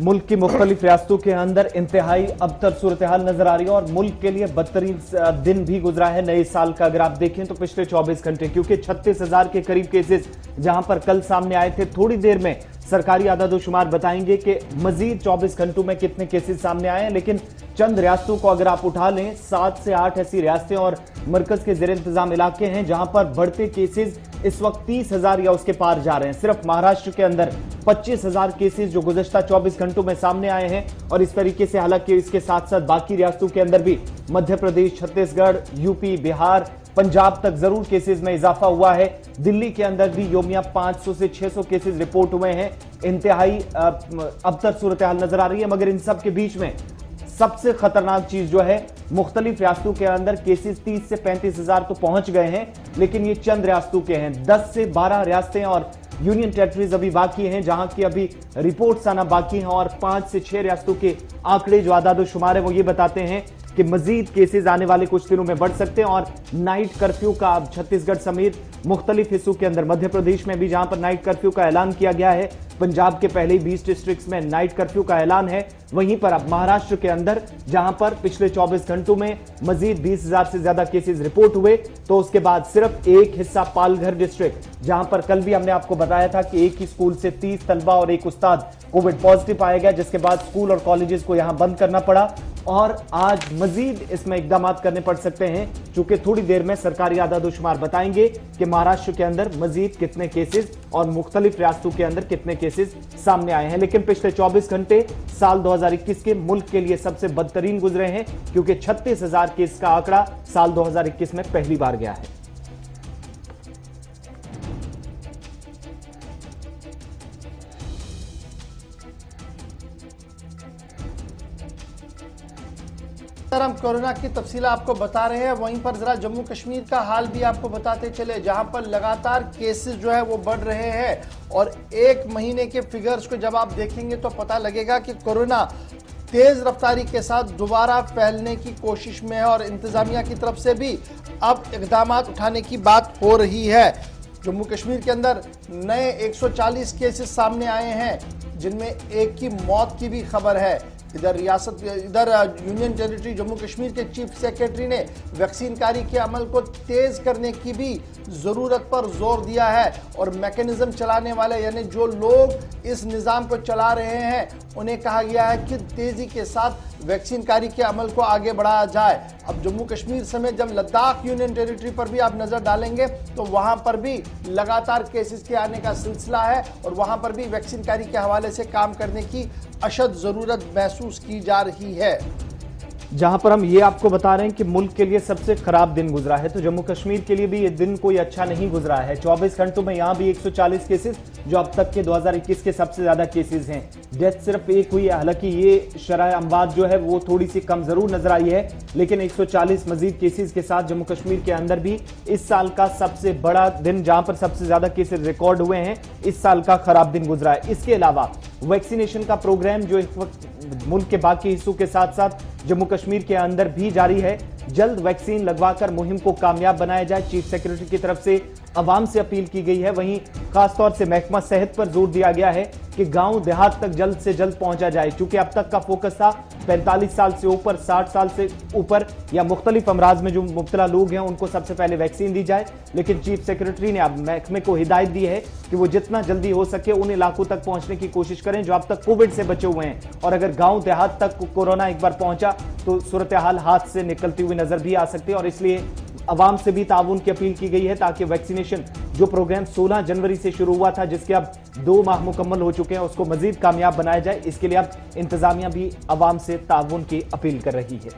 मुल्क की मुख्तलिफ रियासतों के अंदर इंतहाई अबतर सूरत हाल नजर आ रही है और मुल्क के लिए बदतरीन दिन भी गुजरा है नए साल का। अगर आप देखें तो पिछले 24 घंटे, क्योंकि 36,000 के करीब केसेस जहां पर कल सामने आए थे। थोड़ी देर में सरकारी आदादोशुमार बताएंगे कि मजीद 24 घंटों में कितने केसेस सामने आए हैं। लेकिन चंद रियासतों को अगर आप उठा लें, 7 से 8 ऐसी रियासतें और मरकज के जेर इंतजाम इलाके हैं जहां पर बढ़ते केसेस इस वक्त 30,000 या उसके पार जा रहे हैं। सिर्फ महाराष्ट्र के अंदर 25,000 केसेस जो गुज़श्ता 24 घंटों में सामने आए हैं। और इस तरीके से हालांकि इसके साथ साथ बाकी रियासतों के अंदर भी मध्य प्रदेश, छत्तीसगढ़, यूपी, बिहार, पंजाब तक जरूर केसेस में इजाफा हुआ है। दिल्ली के अंदर भी योमिया 500 से 600 केसेस रिपोर्ट हुए हैं। इंतहाई अबतर सूरत हाल नजर आ रही है। मगर इन सब के बीच में सबसे खतरनाक चीज जो है, मुख्तलिफ रियासतों के अंदर केसेस 30 से 35,000 तो पहुंच गए हैं। लेकिन ये चंद रियासतों के हैं। 10 से 12 रियासतें और यूनियन टेरिटरीज अभी बाकी हैं जहां की अभी रिपोर्ट्स आना बाकी हैं। और 5 से 6 रियासतों के आंकड़े जो आदादोशुमार है वो ये बताते हैं कि मजीद केसेस आने वाले कुछ दिनों में बढ़ सकते हैं। और नाइट कर्फ्यू का अब छत्तीसगढ़ समेत मुख्तलिफ हिस्सों के अंदर, मध्य प्रदेश में भी जहां पर नाइट कर्फ्यू का ऐलान किया गया है, पंजाब के पहले 20 डिस्ट्रिक्ट्स में नाइट कर्फ्यू का ऐलान है। वहीं पर अब महाराष्ट्र के अंदर जहां पर पिछले 24 घंटों में मजीद 20,000 से ज्यादा केसेस रिपोर्ट हुए, तो उसके बाद सिर्फ एक हिस्सा पालघर डिस्ट्रिक्ट, जहां पर कल भी हमने आपको बताया था कि एक ही स्कूल से 30 तलबा और एक उस्ताद कोविड पॉजिटिव पाया गया, जिसके बाद स्कूल और कॉलेजेस को यहां बंद करना पड़ा। और आज मजीद इसमें इकदाम करने पड़ सकते हैं, चूंकि थोड़ी देर में सरकारी आदादोशुमार बताएंगे कि महाराष्ट्र के अंदर मजीद कितने केसेस और मुख्तलिफ रियासतों के अंदर कितने केसेस सामने आए हैं। लेकिन पिछले 24 घंटे साल 2021 के मुल्क के लिए सबसे बदतरीन गुजरे हैं, क्योंकि 36,000 केस का आंकड़ा साल 2021 में पहली बार गया है। सर, हम कोरोना की तफसील आपको बता रहे हैं, वहीं पर जरा जम्मू कश्मीर का हाल भी आपको बताते चले, जहां पर लगातार केसेस जो है वो बढ़ रहे हैं। और एक महीने के फिगर्स को जब आप देखेंगे तो पता लगेगा कि कोरोना तेज रफ्तारी के साथ दोबारा फैलने की कोशिश में है। और इंतजामिया की तरफ से भी अब इकदाम उठाने की बात हो रही है। जम्मू कश्मीर के अंदर नए 140 केसेस सामने आए हैं, जिनमें एक की मौत की भी खबर है। इधर यूनियन टेरिटरी जम्मू कश्मीर के चीफ सेक्रेटरी ने वैक्सीन कारी के अमल को तेज करने की भी जरूरत पर जोर दिया है। और मैकेनिज्म चलाने वाले, यानी जो लोग इस निज़ाम को चला रहे हैं, उन्हें कहा गया है कि तेजी के साथ वैक्सीन कारी के अमल को आगे बढ़ाया जाए। अब जम्मू कश्मीर समेत जब लद्दाख यूनियन टेरिटरी पर भी आप नजर डालेंगे तो वहां पर भी लगातार केसेस के आने का सिलसिला है। और वहां पर भी वैक्सीन कारी के हवाले से काम करने की अशद जरूरत महसूस की जा रही है। जहां पर हम ये आपको बता रहे हैं कि मुल्क के लिए सबसे खराब दिन गुजरा है, तो जम्मू कश्मीर के लिए भी ये दिन कोई अच्छा नहीं गुजरा है। 24 घंटों में यहां भी 140 केसेस, जो अब तक के 2021 के सबसे ज्यादा केसेस हैं। डेथ सिर्फ एक हुई है। हालांकि ये शरह अमवात जो है वो थोड़ी सी कम जरूर नजर आई है, लेकिन 140 मजीद केसेस के साथ जम्मू कश्मीर के अंदर भी इस साल का सबसे बड़ा दिन, जहां पर सबसे ज्यादा केसेस रिकॉर्ड हुए हैं, इस साल का खराब दिन गुजरा है। इसके अलावा वैक्सीनेशन का प्रोग्राम जो इस वक्त मुल्क के बाकी हिस्सों के साथ साथ जम्मू कश्मीर के अंदर भी जारी है। जल्द वैक्सीन लगवाकर मुहिम को कामयाब बनाया जाए, चीफ सेक्रेटरी की तरफ से अवाम से अपील की गई है। वहीं खासतौर से महकमा सेहत पर जोर दिया गया है कि गांव देहात तक जल्द से जल्द पहुंचा जाए, क्योंकि अब तक का फोकस था 45 साल से ऊपर, 60 साल से ऊपर या मुख्तलिफ अमराज में जो मुब्तला लोग हैं उनको सबसे पहले वैक्सीन दी जाए। लेकिन चीफ सेक्रेटरी ने अब महकमे को हिदायत दी है कि वो जितना जल्दी हो सके उन इलाकों तक पहुंचने की कोशिश करें जो अब तक कोविड से बचे हुए हैं। और अगर गांव देहात तक कोरोना एक बार पहुंचा तो सूरत हाल हाथ से निकलती हुई नजर भी आ सकती है। और इसलिए अवाम से भी ताउन की अपील की गई है, ताकि वैक्सीनेशन जो प्रोग्राम 16 जनवरी से शुरू हुआ था, जिसके अब 2 माह मुकम्मल हो चुके हैं, उसको मजीद कामयाब बनाया जाए। इसके लिए अब इंतजामिया भी अवाम से ताउन की अपील कर रही है।